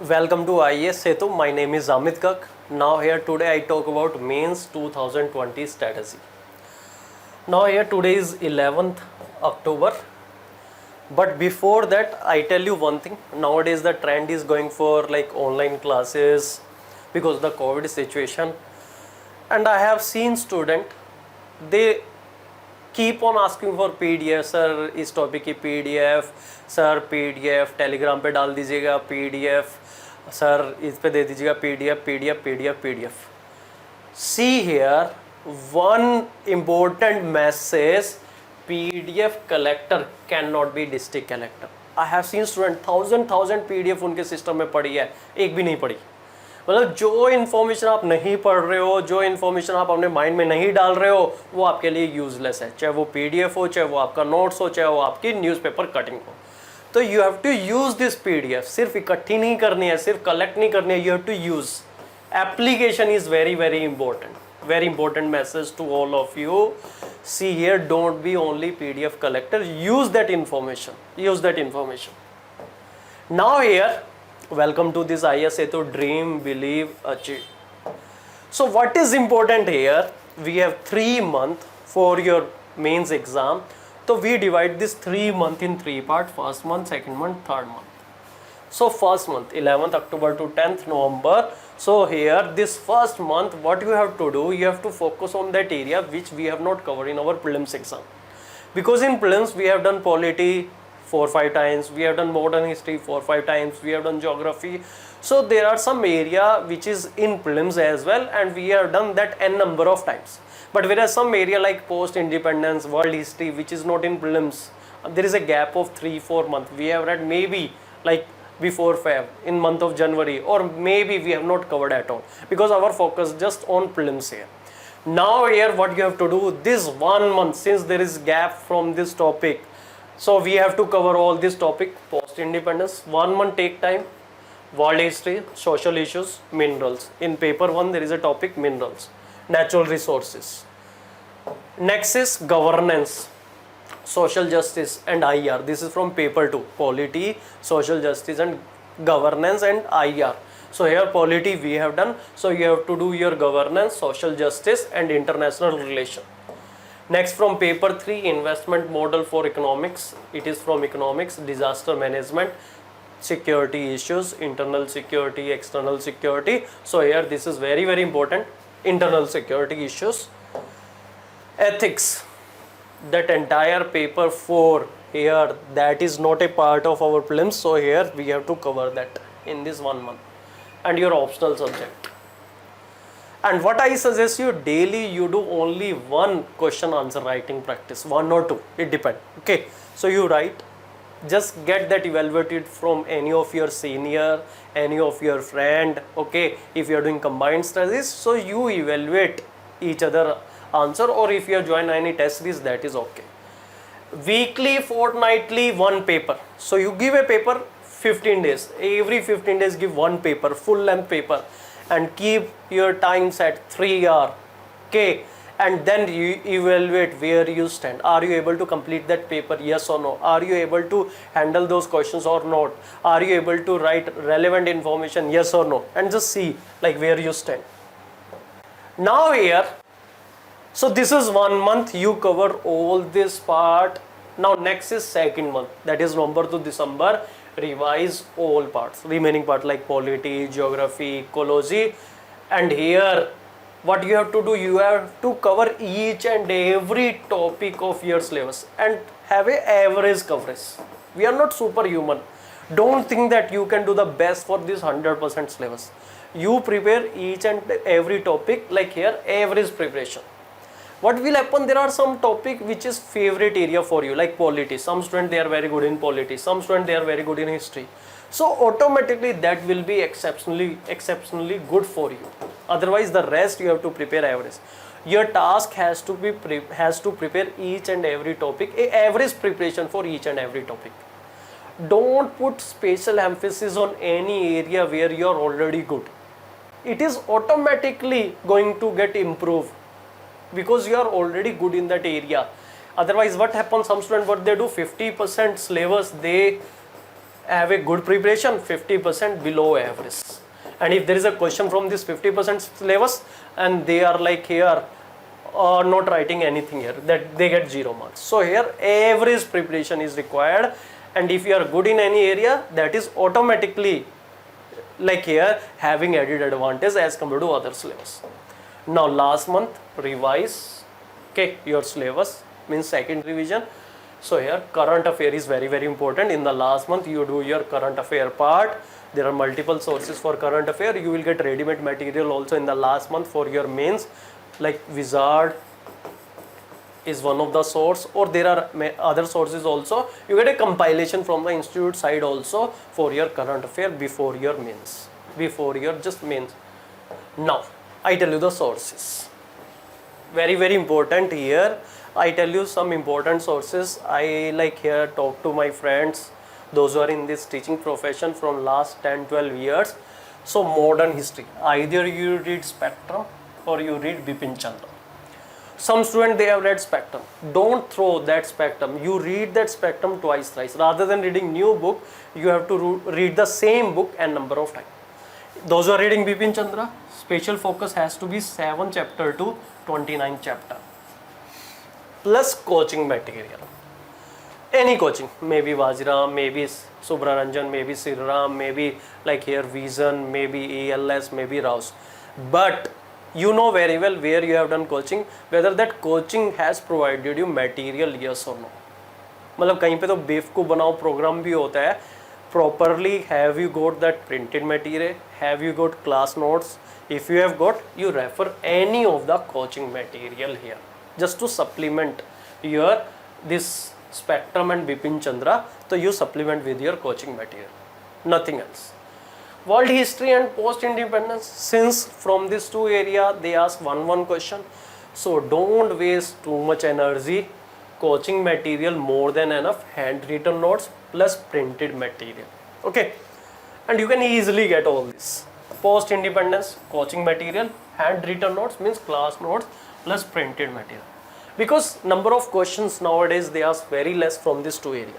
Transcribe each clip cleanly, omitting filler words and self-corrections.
Welcome to IAS Setu. My name is Amit Kak. Now here today I talk about mains 2020 strategy. Now here today is 11th October. But before that I tell you one thing. Nowadays the trend is going for like online classes because of the COVID situation. And I have seen student, they keep on asking for PDF. Sir इस topic की PDF, sir PDF Telegram पे डाल दीजिएगा PDF, sir इस पे दे दीजिएगा PDF. See here one important message: PDF collector cannot be district collector. I have seen student thousand PDF उनके system में पड़ी है, एक भी नहीं पड़ी. मतलब जो इन्फॉर्मेशन आप नहीं पढ़ रहे हो, जो इन्फॉर्मेशन आप अपने माइंड में नहीं डाल रहे हो, वो आपके लिए यूजलेस है. चाहे वो PDF हो, चाहे वो आपका नोट्स हो, चाहे वो आपकी न्यूज़पेपर कटिंग हो. तो you have to use this PDF. सिर्फ इकट्ठी नहीं करनी है, सिर्फ कलेक्ट नहीं करनी है, you have to use. Application is very very important. Very important message to all of you. See here, don't be only PDF collector. Use that information. Use that information. Now here, welcome to this IAS Setu Dream, Believe, Achieve. So what is important here? We have 3 months for your mains exam. So we divide this 3 months in 3 parts. First month, second month, third month. So first month, 11th October to 10th November. So here this first month, what you have to do, you have to focus on that area which we have not covered in our prelims exam. Because in prelims we have done polity 4-5 times, we have done modern history 4-5 times, we have done geography. So there are some area which is in prelims as well, and we have done that n number of times. But whereas some area like post independence, world history, which is not in prelims, there is a gap of 3-4 months. We have read maybe like before Feb, in month of January, or maybe we have not covered at all because our focus just on prelims here. Now here what you have to do, this 1 month, since there is gap from this topic, so we have to cover all this topic. Post independence, 1 month take time. World history, social issues, minerals. In paper 1 there is a topic minerals, natural resources. Next is governance, social justice and IR. This is from paper 2, polity, social justice and governance and IR. So here polity we have done, so you have to do your governance, social justice and international relation. Next from paper 3, investment model for economics. It is from economics, disaster management, security issues, internal security, external security. So here this is very very important, internal security issues. Ethics, that entire paper 4 here, that is not a part of our prelims, so here we have to cover that in this 1 month. And your optional subject. And what I suggest you, daily you do only 1 question answer writing practice, 1 or 2, it depends. Okay, so you write, just get that evaluated from any of your senior, any of your friend. Okay, if you are doing combined studies, so you evaluate each other answer, or if you have joined any test series, that is okay. Weekly, fortnightly, 1 paper. So you give a paper 15 days. Every 15 days give 1 paper, full length paper, and keep your time set 3 hours. Okay, and then you evaluate where you stand. Are you able to complete that paper, yes or no? Are you able to handle those questions or not? Are you able to write relevant information, yes or no? And just see like where you stand. Now here, so this is 1 month, you cover all this part. Now next is second month, that is November to December. Revise all parts, remaining part like polity, geography, ecology. And here what you have to do, you have to cover each and every topic of your syllabus and have a average coverage. We are not superhuman. Don't think that you can do the best for this 100% syllabus. You prepare each and every topic, like here average preparation. What will happen, there are some topic which is favorite area for you, like polity. Some students they are very good in polity, some students they are very good in history. So automatically that will be exceptionally good for you. Otherwise the rest you have to prepare average. Your task has to prepare each and every topic, a average preparation for each and every topic. Don't put special emphasis on any area where you are already good. It is automatically going to get improved because you are already good in that area. Otherwise what happens, some students what they do, 50% syllabus they have a good preparation, 50% below average. And if there is a question from this 50% syllabus and they are like here not writing anything here, that they get 0 marks. So here average preparation is required, and if you are good in any area, that is automatically like here having added advantage as compared to other syllabus. Now last month revise, okay, your syllabus, means second revision. So here current affair is very very important. In the last month you do your current affair part. There are multiple sources for current affair. You will get ready-made material also in the last month for your mains, like Wizard is one of the source, or there are other sources also. You get a compilation from the institute side also for your current affair before your mains, before your just mains. Now I tell you the sources, very very important here. I tell you some important sources. I like here talk to my friends, those who are in this teaching profession from last 10-12 years. So modern history, either you read Spectrum or you read Bipin Chandra. Some students they have read Spectrum. Don't throw that Spectrum. You read that Spectrum twice, thrice. Rather than reading new book, you have to read the same book and number of times. Those who are reading Bipin Chandra, special focus has to be 7 chapter to 29 chapter. Plus coaching material. Any coaching, maybe Vajiram, maybe Subraranjan, maybe Sriram, maybe like here Vision, maybe ALS, maybe Rouse. But you know very well where you have done coaching, whether that coaching has provided you material, yes or no. मतलब कहीं पे तो बेवकूफ़ बनाओ programme भी होता है. Properly have you got that printed material? Have you got class notes? If you have got, you refer any of the coaching material here just to supplement your this Spectrum and Bipin Chandra. So you supplement with your coaching material, nothing else. World history and post-independence, since from these two areas they ask one question, so don't waste too much energy. Coaching material more than enough, handwritten notes plus printed material, okay, and you can easily get all this. Post-independence, coaching material, handwritten notes means class notes plus printed material, because number of questions nowadays they ask very less from these two areas.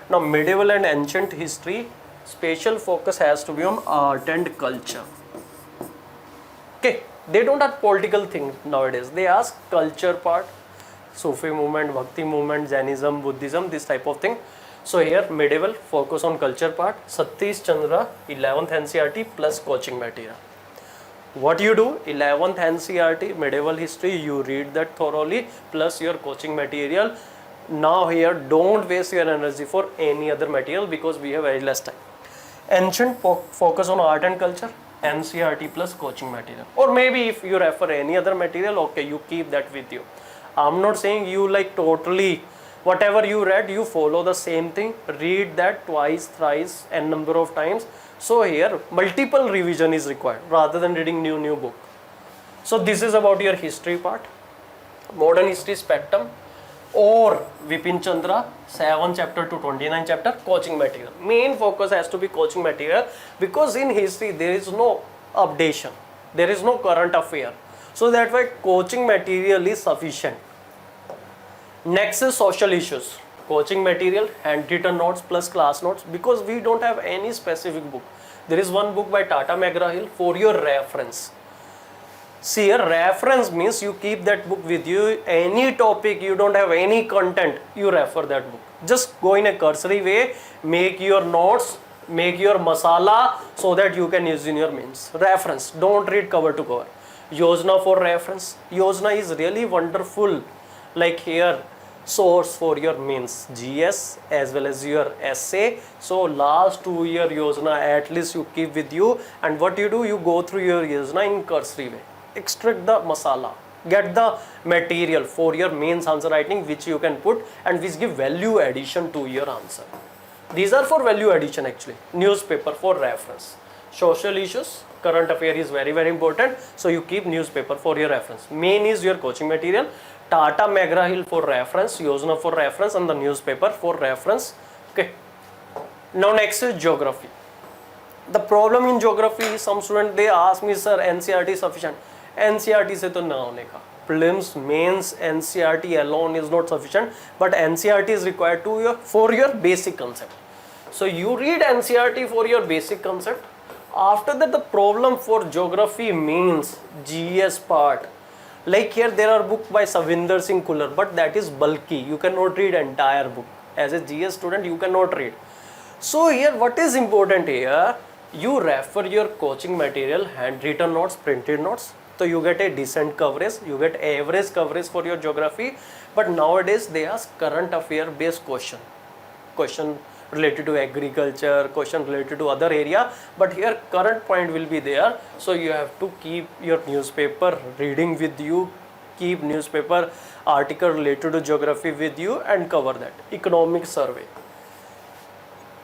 Now medieval and ancient history, special focus has to be on art and culture, okay. They don't have political thing nowadays, they ask culture part, Sufi movement, Bhakti movement, Jainism, Buddhism, this type of thing. So here medieval focus on culture part, Satish Chandra 11th NCERT plus coaching material. What you do, 11th NCERT medieval history, you read that thoroughly plus your coaching material. Now here don't waste your energy for any other material because we have very less time. Ancient focus on art and culture, NCERT plus coaching material, or maybe if you refer any other material, okay, you keep that with you. I'm not saying you like totally whatever you read you follow the same thing, read that twice, thrice and number of times. So here multiple revision is required rather than reading new book. So this is about your history part, modern history Spectrum or Bipin Chandra 7 chapter to 29 chapter, coaching material. Main focus has to be coaching material because in history there is no updation, there is no current affair. So that way coaching material is sufficient. Next is social issues, coaching material, handwritten notes plus class notes, because we don't have any specific book. There is one book by Tata McGraw-Hill for your reference. See here, reference means you keep that book with you, any topic you don't have any content, you refer that book. Just go in a cursory way, make your notes, make your masala so that you can use in your mains. Reference, don't read cover to cover. Yojana for reference, Yojana is really wonderful, like here source for your mains, GS as well as your essay. So last 2 year Yojana at least you keep with you, and what you do, you go through your Yojana in cursory way, extract the masala, get the material for your mains answer writing which you can put and which give value addition to your answer. These are for value addition actually. Newspaper for reference. Social issues, current affair is very very important, so you keep newspaper for your reference. Main is your coaching material, Tata McGraw-Hill for reference, Yojana for reference and the newspaper for reference, okay. Now next is geography. The problem in geography is some students they ask me, sir, NCERT is sufficient. NCERT से तो ना होने का, prelims mains NCERT alone is not sufficient, but NCERT is required to your for your basic concept. So you read NCERT for your basic concept. After that, the problem for geography means GS part. Like here, there are book by Savinder Singh Kular, but that is bulky. You cannot read entire book. As a GS student, you cannot read. So here, what is important here? You refer your coaching material, handwritten notes, printed notes. So you get a decent coverage. You get average coverage for your geography. But nowadays, they ask current affair based question related to agriculture, question related to other area, but here current point will be there. So you have to keep your newspaper reading with you, keep newspaper article related to geography with you, and cover that. Economic survey.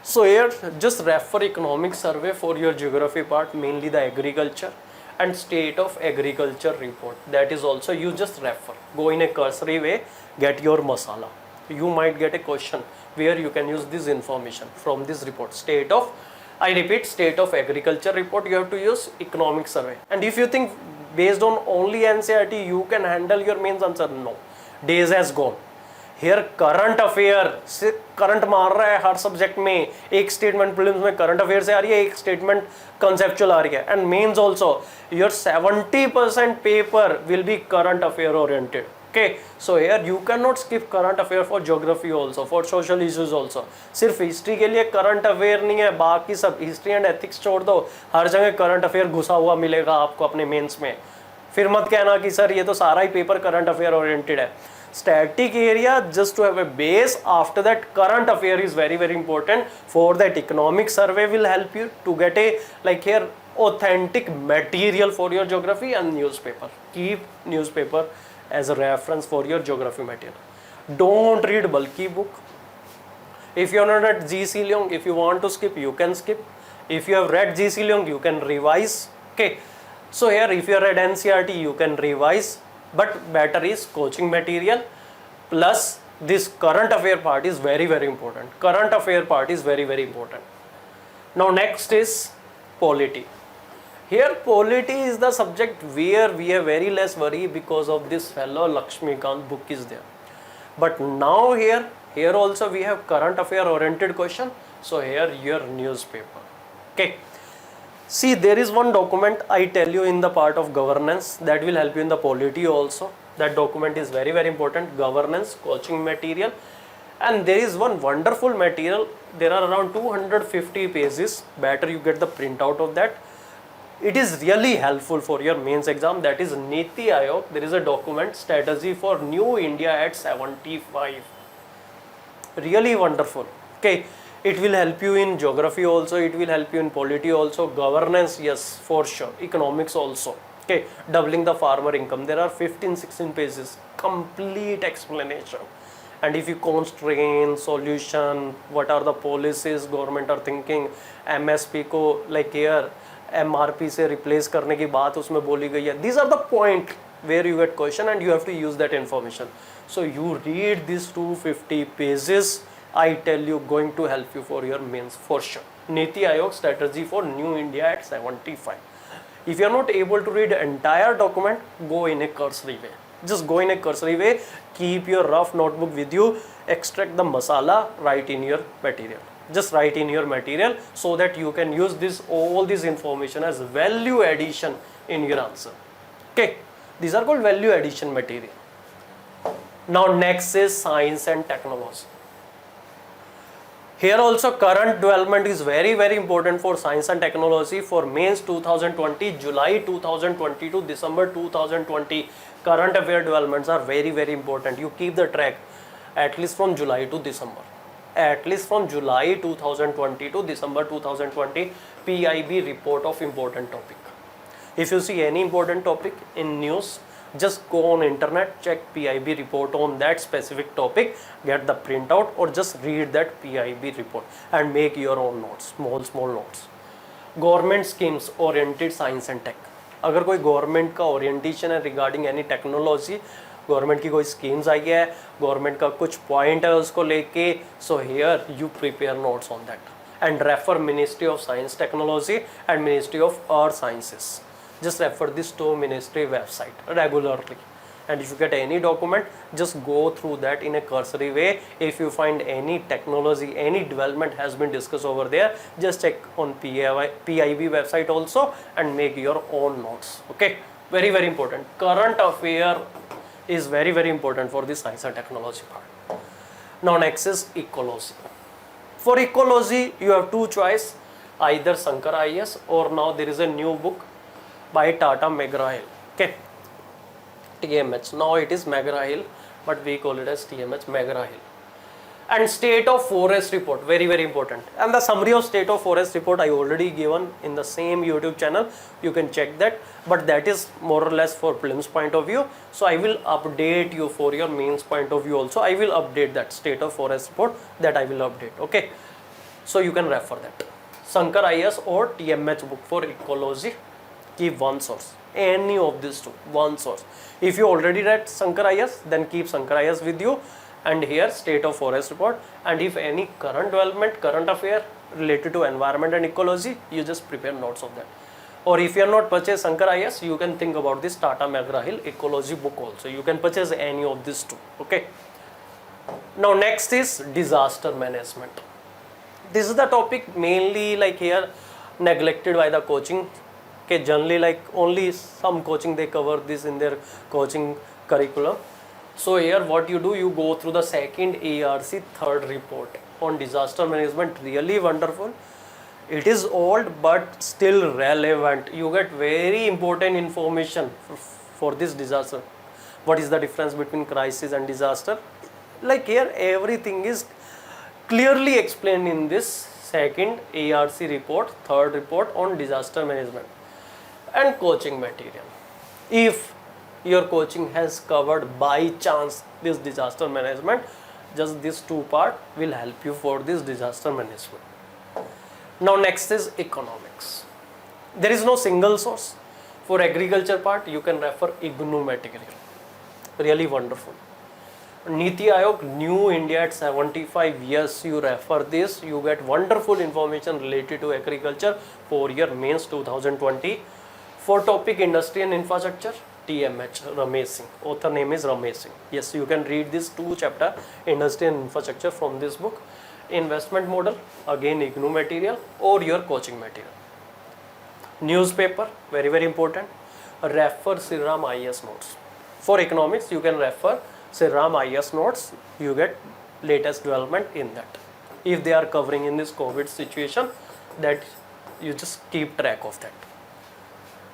So here just refer economic survey for your geography part, mainly the agriculture and state of agriculture report. That is also, you just refer, go in a cursory way, get your masala. You might get a question where you can use this information from this report. State of, I repeat, state of agriculture report, you have to use economic survey. And if you think based on only NCERT you can handle your mains answer, no, days has gone. Here current affair से current मार रहा है हर subject में, एक statement prelims में current affair से आ रही है, एक स्टेटमेंट कंसेप्चुअल आ रही है, and mains also your 70% paper will be current affair oriented. Okay, so here you cannot skip current affair for geography also, for social issues also. सिर्फ history के लिए करंट अफेयर नहीं है, बाकी सब हिस्ट्री एंड एथिक्स छोड़ दो, हर जगह करंट अफेयर घुसा हुआ मिलेगा आपको अपने मेंस में. फिर मत कहना कि सर ये तो सारा ही पेपर करंट अफेयर ओरिएंटेड है. Static area just to have a base. After that, current affair is very very important. For that, economic survey will help you to get a, like here, authentic material for your geography, and newspaper. Keep newspaper as a reference for your geography material. Don't read bulky book. If you are not at GC Leong, if you want to skip, you can skip. If you have read GC Leong, you can revise. Okay, so here if you are at NCERT, you can revise, but better is coaching material plus this current affair part is very very important. Current affair part is very very important. Now next is polity. Here polity is the subject where we have very less worry because of this fellow Lakshmikant book is there. But now here also we have current affair oriented question. So here your newspaper. Okay. See, there is one document I tell you in the part of governance that will help you in the polity also. That document is very very important. Governance, coaching material, and there is one wonderful material. There are around 250 pages. Better you get the printout of that. It is really helpful for your mains exam. That is Niti Aayog. There is a document, strategy for New India at 75. Really wonderful. Okay, it will help you in geography also, it will help you in polity also, governance, yes, for sure, economics also. Okay, doubling the farmer income. There are 15-16 pages, complete explanation. And if you constrain, solution, what are the policies government are thinking, MSP को like here MRP से replace करने की बात उसमें बोली गई है. These are the point where you get question and you have to use that information. So you read these 250 pages. I tell you, going to help you for your mains for sure. Niti Aayog strategy for New India at 75. If you are not able to read entire document, go in a cursory way. Just go in a cursory way. Keep your rough notebook with you. Extract the masala. Write in your material. Just write in your material so that you can use this all this information as value addition in your answer. Okay, these are called value addition material. Now next is science and technology. Here also current development is very very important for science and technology. For mains 2020, July 2020 to December 2020, current affair developments are very very important. You keep the track at least from July to December. At least from July 2020 to December 2020, PIB report of important topic. If you see any important topic in news, just go on internet, check PIB report on that specific topic, get the printout or just read that PIB report and make your own notes, small notes. Government schemes oriented science and tech. अगर कोई government का orientation है regarding any technology, government की कोई schemes आई है, government का कुछ point है उसको लेके, so here you prepare notes on that and refer ministry of science technology and ministry of earth sciences. just refer this to ministry website regularly. And if you get any document, just go through that in a cursory way. If you find any technology, any development has been discussed over there, just check on PIB website also and make your own notes. Okay, very very important. Current affair is very very important for the science and technology part. Now next is ecology. For ecology, you have two choice, either Sankar IAS, or now there is a new book by Tata McGraw-Hill. Okay, TMH. Now it is McGraw-Hill, but we call it as TMH, McGraw-Hill. And state of forest report, very very important. And the summary of state of forest report I already given in the same YouTube channel. You can check that, but that is more or less for prelims point of view. So I will update you for your mains point of view also. I will update that state of forest report, that I will update. Okay, so you can refer that. Sankar IAS or TMH book for ecology. Keep one source, any of these two, one source. If you already read Sankar IAS, then keep Sankar IAS with you, and here state of forest report. And if any current development, current affair related to environment and ecology, you just prepare notes of that. Or if you are not purchase Sankar IAS, you can think about this Tata McGraw-Hill ecology book also. You can purchase any of these two. Okay, now next is disaster management. This is the topic mainly like here neglected by the coaching. Okay, generally like only some coaching they cover this in their coaching curriculum. So here what you do, you go through the second ARC third report on disaster management. Really wonderful. It is old but still relevant. You get very important information for this disaster. What is the difference between crisis and disaster? Like here everything is clearly explained in this second ARC report, third report on disaster management. And coaching material. If your coaching has covered by chance this disaster management, just this two part will help you for this disaster management. Now next is economics. There is no single source. For agriculture part, you can refer IGNOU material. Really wonderful. Niti Aayog, New India at 75 years, you refer this, you get wonderful information related to agriculture for your mains 2020. For topic industry and infrastructure, TMH, Ramesh Singh. Author name is Ramesh Singh. Yes, you can read this 2 chapter industry and infrastructure from this book. Investment model, again IGNOU material or your coaching material. Newspaper, very very important. Refer Sriram IAS notes. For economics, you can refer Sriram IAS notes. You get latest development in that. If they are covering in this COVID situation, that you just keep track of that.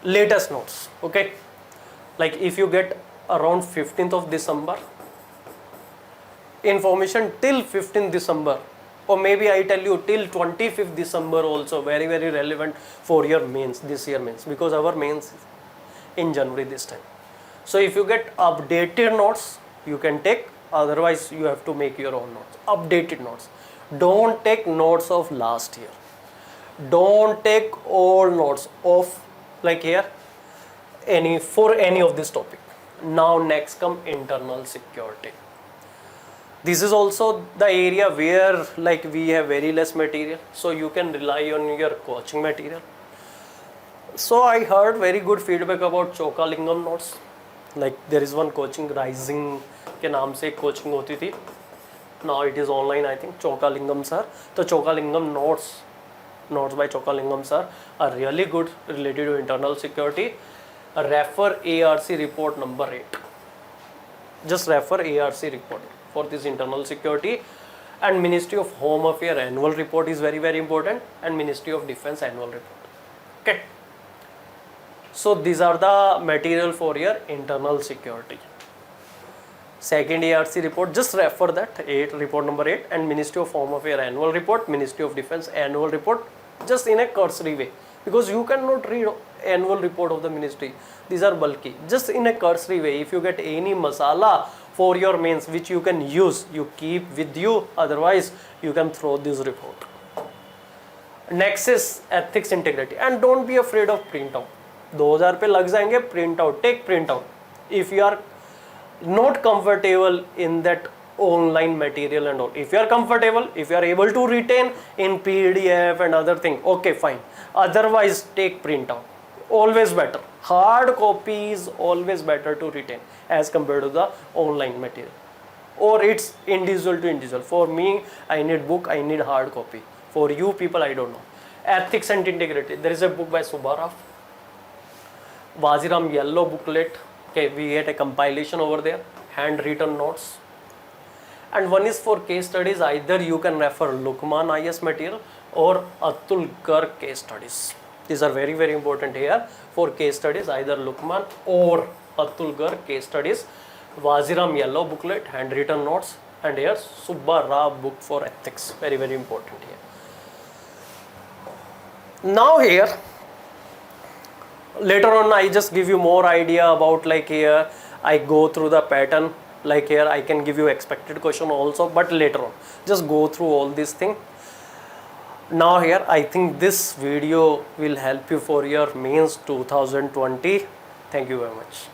Latest notes, okay, like if you get around 15th of December information till 15th December, or maybe I tell you till 25th December also, very very relevant for your mains, this year mains, because our mains in January this time. So if you get updated notes, you can take, otherwise you have to make your own notes, updated notes. Don't take notes of last year, don't take old notes of like here for any of this topic. Now next come internal security. This is also the area where like we have very less material, so you can rely on your coaching material. So I heard very good feedback about Chokalingam notes. Like there is one coaching, Rising के नाम से coaching होती थी. Now it is online, I think, Chokalingam sir. तो Chokalingam notes by Chokalingam sir are really good related to internal security. Refer ARC report number 8. Just refer ARC report for this internal security. And Ministry of Home Affairs annual report is very very important, and Ministry of Defense annual report. Okay. So these are the material for your internal security. Second ARC report, just refer that, report number 8, and Ministry of Home Affairs annual report, Ministry of Defense annual report, just in a cursory way, because you cannot read annual report of the ministry. These are bulky. Just in a cursory way, if you get any masala for your mains which you can use, you keep with you, otherwise you can throw this report. Next is ethics integrity, and don't be afraid of printout. 2000 पे लग जाएंगे, print out, take print out. If you are not comfortable in that online material and all, if you are comfortable, if you are able to retain in PDF and other thing, okay fine, otherwise take print out. always better. Hard copy is always better to retain as compared to the online material, or it's individual to individual. For me, I need book, I need hard copy. For you people, I don't know. Ethics and Integrity, there is a book by Subbarao, Waziram yellow booklet. Okay, we get a compilation over there, handwritten notes. And one is for case studies, either you can refer Lukman IS material or Atul Garg case studies. These are very, very important here for case studies, either Lukman or Atul Garg case studies, Waziram yellow booklet, handwritten notes, and here Subbarao book for ethics, very, very important here. Now here, later on I just give you more idea about, like here I go through the pattern, like here I can give you expected question also, but later on just go through all these things. Now here I think this video will help you for your mains 2020. Thank you very much.